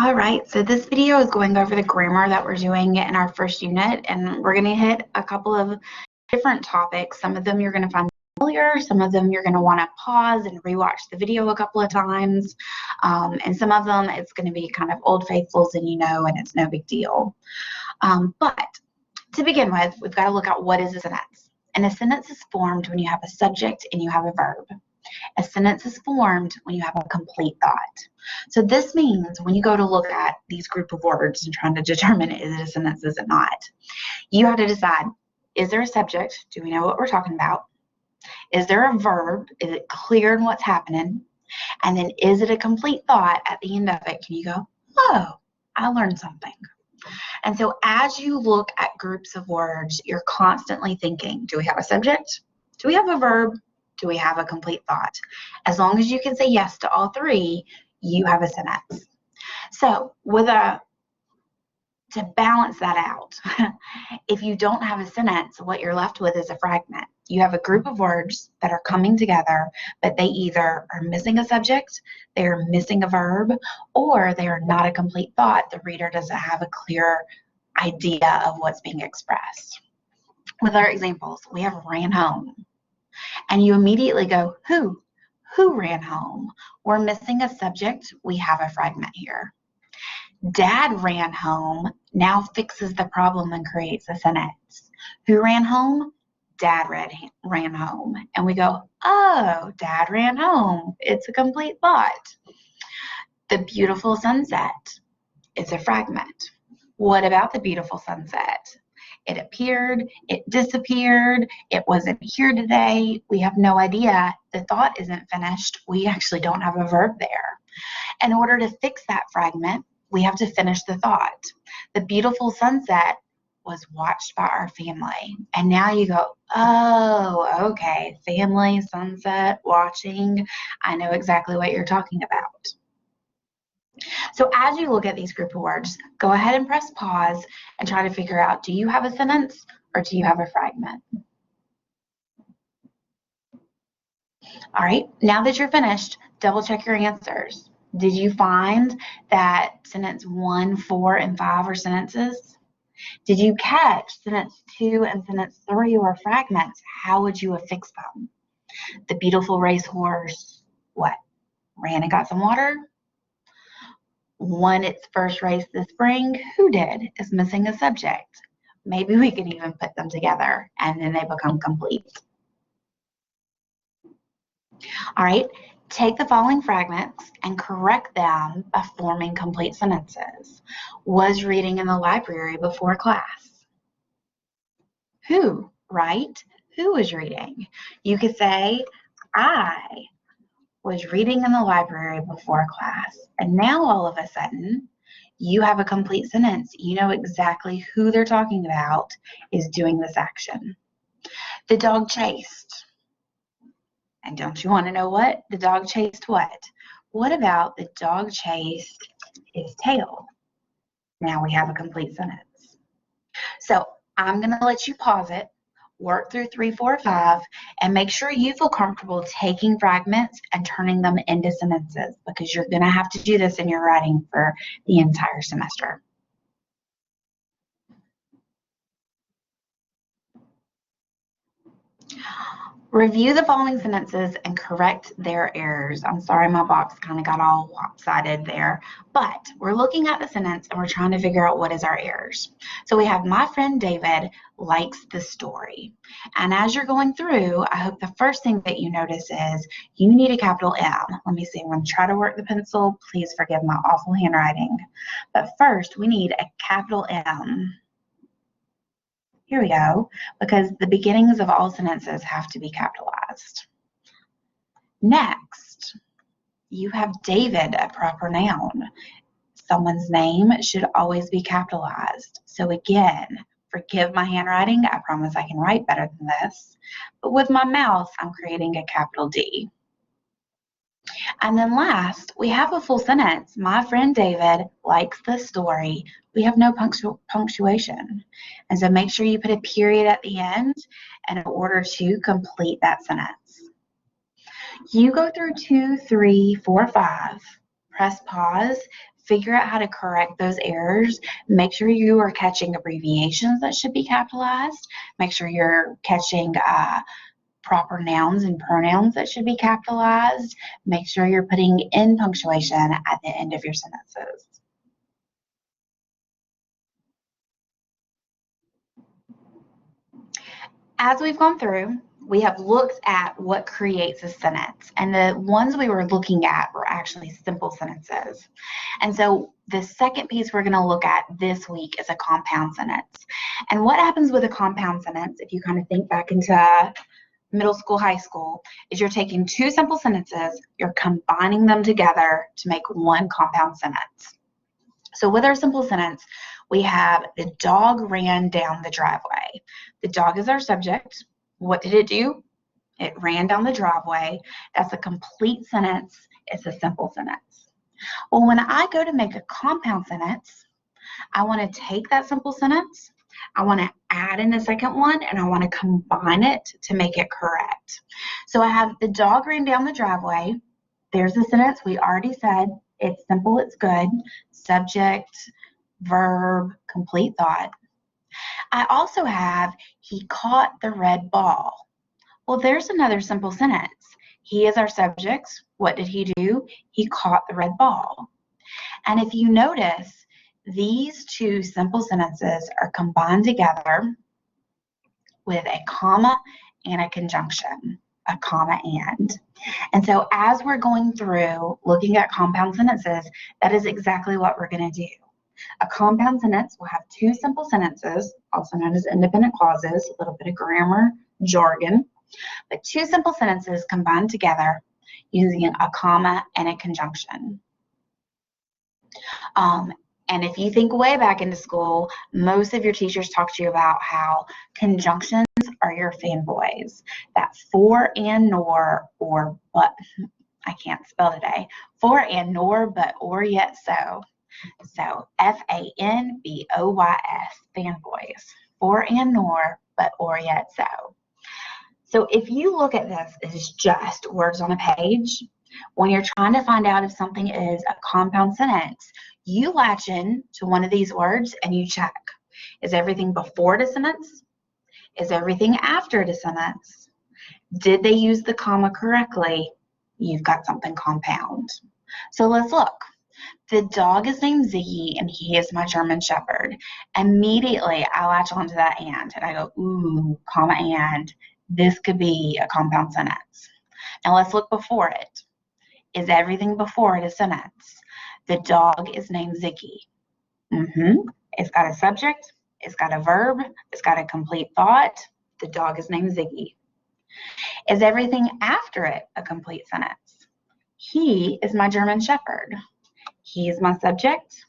All right, so this video is going over the grammar that we're doing in our first unit, and we're going to hit a couple of different topics. Some of them you're going to find familiar, some of them you're going to want to pause and rewatch the video a couple of times, and some of them it's going to be kind of old faithfuls and and it's no big deal. But to begin with, we've got to look at what is a sentence. And a sentence is formed when you have a subject and you have a verb. A sentence is formed when you have a complete thought. So this means when you go to look at these group of words and trying to determine is it a sentence, is it not, you have to decide, is there a subject? Do we know what we're talking about? Is there a verb? Is it clear in what's happening? And then is it a complete thought at the end of it? Can you go, oh, I learned something? And so as you look at groups of words, you're constantly thinking, do we have a subject? Do we have a verb? Do we have a complete thought? As long as you can say yes to all three, you have a sentence. So to balance that out, if you don't have a sentence, what you're left with is a fragment. You have a group of words that are coming together, but they either are missing a subject, they are missing a verb, or they are not a complete thought. The reader doesn't have a clear idea of what's being expressed. With our examples, we have ran home. And you immediately go, who? Who ran home? We're missing a subject. We have a fragment here. Dad ran home now fixes the problem and creates a sentence. Who ran home? Dad ran home. And we go, oh, Dad ran home. It's a complete thought. The beautiful sunset is a fragment. What about the beautiful sunset? It appeared, it disappeared, it wasn't here today. We have no idea. The thought isn't finished. We actually don't have a verb there. In order to fix that fragment, we have to finish the thought. The beautiful sunset was watched by our family. And now you go, oh, okay, family, sunset, watching. I know exactly what you're talking about. So as you look at these group of words, go ahead and press pause and try to figure out, do you have a sentence or do you have a fragment? All right, now that you're finished, double check your answers. Did you find that sentence 1, 4, and 5 are sentences? Did you catch sentence 2 and sentence 3 were fragments? How would you have fixed them? The beautiful racehorse, what? Ran and got some water? Won its first race this spring. Who did? Is missing a subject. Maybe we can even put them together and then they become complete. All right, take the following fragments and correct them by forming complete sentences. Was reading in the library before class? Who, right? Who was reading? You could say, I was reading in the library before class. And now all of a sudden, you have a complete sentence. You know exactly who they're talking about is doing this action. The dog chased. And don't you want to know what? The dog chased what? What about the dog chased his tail? Now we have a complete sentence. So I'm going to let you pause it, work through 3, 4, 5, and make sure you feel comfortable taking fragments and turning them into sentences because you're going to have to do this in your writing for the entire semester. Review the following sentences and correct their errors. I'm sorry my box kind of got all lopsided there, but we're looking at the sentence and we're trying to figure out what is our errors. So we have my friend David likes the story. And as you're going through, I hope the first thing that you notice is you need a capital M. Let me see, I'm going to try to work the pencil. Please forgive my awful handwriting. But first, we need a capital M. Here we go, because the beginnings of all sentences have to be capitalized. Next, you have David, a proper noun. Someone's name should always be capitalized. So again, forgive my handwriting. I promise I can write better than this. But with my mouth, I'm creating a capital D. And then last, we have a full sentence. My friend David likes the story. We have no punctuation. And so make sure you put a period at the end in order to complete that sentence. You go through 2, 3, 4, 5, press pause, figure out how to correct those errors. Make sure you are catching abbreviations that should be capitalized. Make sure you're catching proper nouns and pronouns that should be capitalized. Make sure you're putting in punctuation at the end of your sentences. As we've gone through, we have looked at what creates a sentence, and the ones we were looking at were actually simple sentences. And so the second piece we're going to look at this week is a compound sentence. And what happens with a compound sentence, if you kind of think back into middle school, high school, is you're taking two simple sentences, you're combining them together to make one compound sentence. So with our simple sentence, we have the dog ran down the driveway. The dog is our subject. What did it do? It ran down the driveway. That's a complete sentence. It's a simple sentence. Well, when I go to make a compound sentence, I want to take that simple sentence, I want to add in a second one, and I want to combine it to make it correct. So I have the dog ran down the driveway. There's a sentence we already said. It's simple, it's good. Subject, verb, complete thought. I also have he caught the red ball. Well, there's another simple sentence. He is our subject. What did he do? He caught the red ball. And if you notice, these two simple sentences are combined together with a comma and a conjunction, a comma and. And so as we're going through looking at compound sentences, that is exactly what we're going to do. A compound sentence will have two simple sentences, also known as independent clauses, a little bit of grammar, jargon, but two simple sentences combined together using a comma and a conjunction. And if you think way back into school, most of your teachers talk to you about how conjunctions are your fanboys. That for and nor or but, I can't spell today, for and nor but or yet so. So F-A-N-B-O-Y-S, fanboys. For and nor but or yet so. So if you look at this as just words on a page, when you're trying to find out if something is a compound sentence, you latch in to one of these words and you check. Is everything before the sentence? Is everything after the sentence? Did they use the comma correctly? You've got something compound. So let's look. The dog is named Ziggy and he is my German Shepherd. Immediately I latch onto that and I go, ooh, comma and. This could be a compound sentence. Now let's look before it. Is everything before it a sentence? The dog is named Ziggy. It's got a subject, it's got a verb, it's got a complete thought. The dog is named Ziggy. Is everything after it a complete sentence? He is my German Shepherd. He is my subject,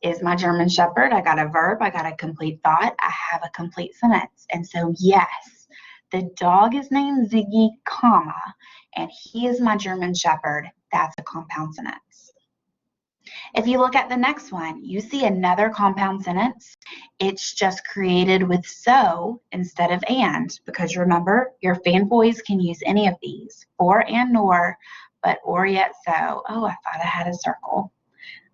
is my German Shepherd. I got a verb, I got a complete thought, I have a complete sentence. And so yes, the dog is named Ziggy, comma, and he is my German Shepherd. That's a compound sentence. If you look at the next one, you see another compound sentence. It's just created with so instead of and, because remember, your fanboys can use any of these, for and nor, but or yet so. Oh, I thought I had a circle.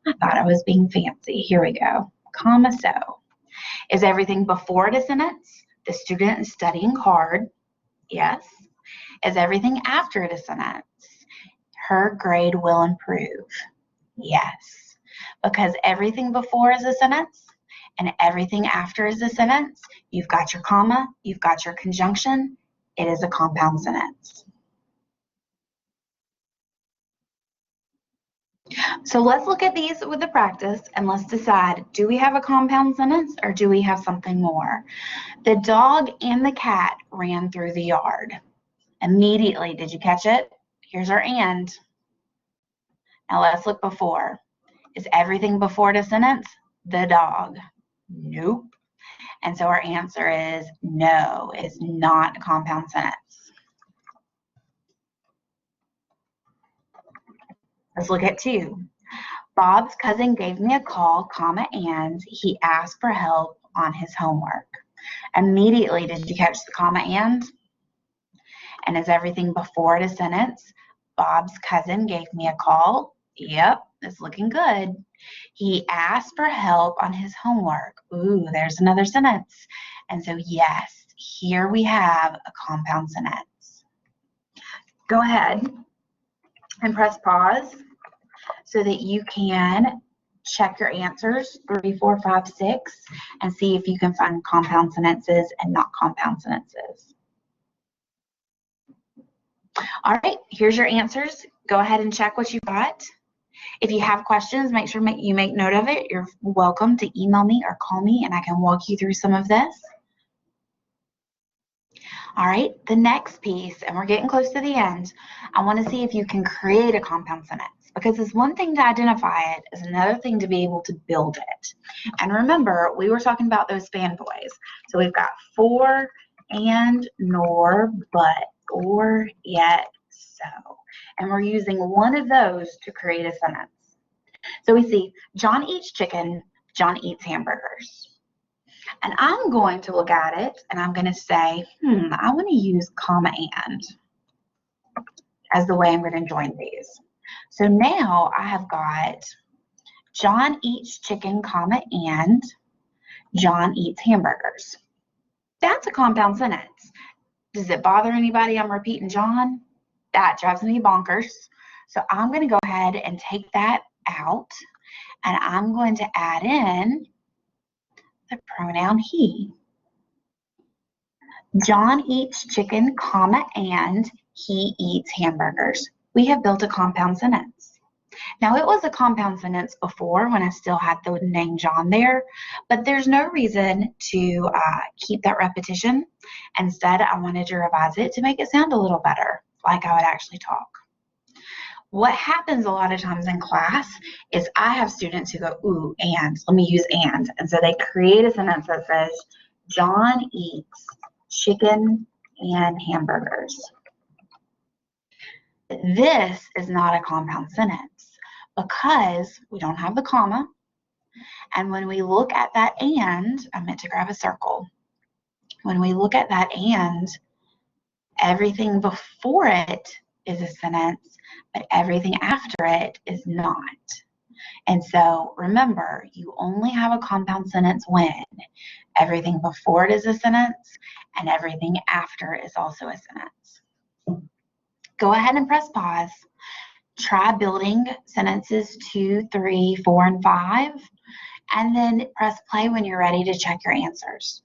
I thought I was being fancy. Here we go. Comma so. Is everything before the sentence? The student is studying hard. Yes. Is everything after the sentence? Her grade will improve. Yes. Because everything before is a sentence and everything after is a sentence. You've got your comma, you've got your conjunction. It is a compound sentence. So let's look at these with the practice and let's decide, do we have a compound sentence or do we have something more? The dog and the cat ran through the yard. Immediately, did you catch it? Here's our and. Now let's look before. Is everything before the sentence? The dog. Nope. And so our answer is no, it's not a compound sentence. Let's look at 2. Bob's cousin gave me a call, comma, and he asked for help on his homework. Immediately, did you catch the comma and? And is everything before the sentence? Bob's cousin gave me a call. Yep, It's looking good. He asked for help on his homework. Ooh, there's another sentence. And so, yes, here we have a compound sentence. Go ahead and press pause so that you can check your answers, 3, 4, 5, 6, and see if you can find compound sentences and not compound sentences. All right, here's your answers. Go ahead and check what you got. If you have questions, make sure you make note of it. You're welcome to email me or call me, and I can walk you through some of this. All right, the next piece, and we're getting close to the end, I want to see if you can create a compound sentence, because it's one thing to identify it, it's another thing to be able to build it. And remember, we were talking about those fanboys. So we've got for, and, nor, but, or, yet, so. And we're using one of those to create a sentence. So we see, John eats chicken, John eats hamburgers. And I'm going to look at it and I'm going to say, I want to use comma and as the way I'm going to join these. So now I have got John eats chicken, comma, and John eats hamburgers. That's a compound sentence. Does it bother anybody I'm repeating John? That drives me bonkers. So I'm going to go ahead and take that out, and I'm going to add in the pronoun he. John eats chicken, comma, and he eats hamburgers. We have built a compound sentence. Now, it was a compound sentence before when I still had the name John there, but there's no reason to keep that repetition. Instead, I wanted to revise it to make it sound a little better, like I would actually talk. What happens a lot of times in class is I have students who go, ooh, and, let me use and. And so they create a sentence that says, John eats chicken and hamburgers. This is not a compound sentence because we don't have the comma. And when we look at that and, I meant to grab a circle. When we look at that and, everything before it is a sentence, but everything after it is not. And so remember, you only have a compound sentence when everything before it is a sentence and everything after is also a sentence. Go ahead and press pause. Try building sentences 2, 3, 4, and 5, and then press play when you're ready to check your answers.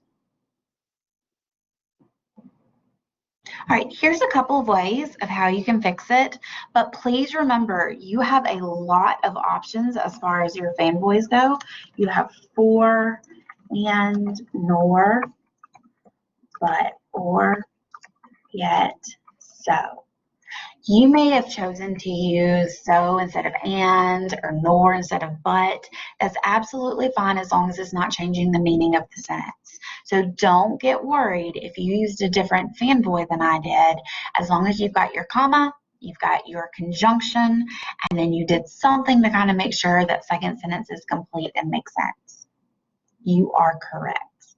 All right, here's a couple of ways of how you can fix it, but please remember you have a lot of options as far as your fanboys go. You have for, and, nor, but, or, yet, so. You may have chosen to use so instead of and or nor instead of but. That's absolutely fine as long as it's not changing the meaning of the sentence. So don't get worried if you used a different fanboy than I did. As long as you've got your comma, you've got your conjunction, and then you did something to kind of make sure that second sentence is complete and makes sense. You are correct.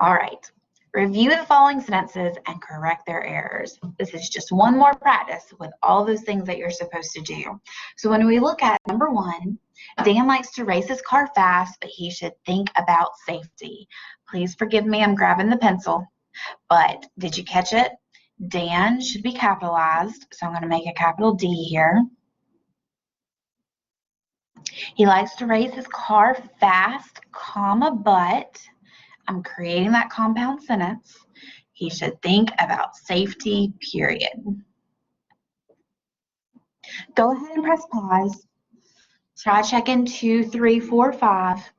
All right. Review the following sentences and correct their errors. This is just one more practice with all those things that you're supposed to do. So when we look at number 1, Dan likes to race his car fast, but he should think about safety. Please forgive me, I'm grabbing the pencil. But did you catch it? Dan should be capitalized, so I'm going to make a capital D here. He likes to race his car fast, comma, but I'm creating that compound sentence. He should think about safety, period. Go ahead and press pause. Try checking 2, 3, 4, 5.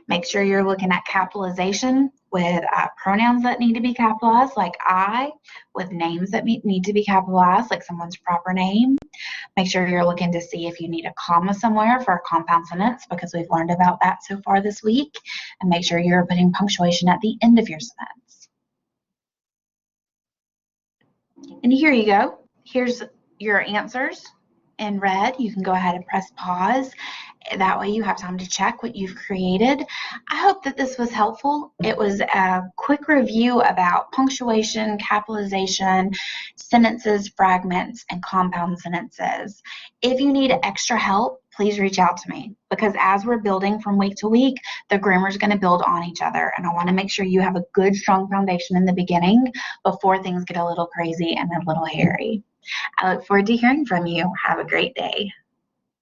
Make sure you're looking at capitalization with pronouns that need to be capitalized, like I, with names that need to be capitalized, like someone's proper name. Make sure you're looking to see if you need a comma somewhere for a compound sentence, because we've learned about that so far this week. And make sure you're putting punctuation at the end of your sentence. And here you go. Here's your answers in red. You can go ahead and press pause That way you have time to check what you've created. I hope that this was helpful. It was a quick review about punctuation, capitalization, sentences, fragments, and compound sentences. If you need extra help, please reach out to me, because as we're building from week to week, the grammar is going to build on each other. And I want to make sure you have a good, strong foundation in the beginning before things get a little crazy and a little hairy. I look forward to hearing from you. Have a great day.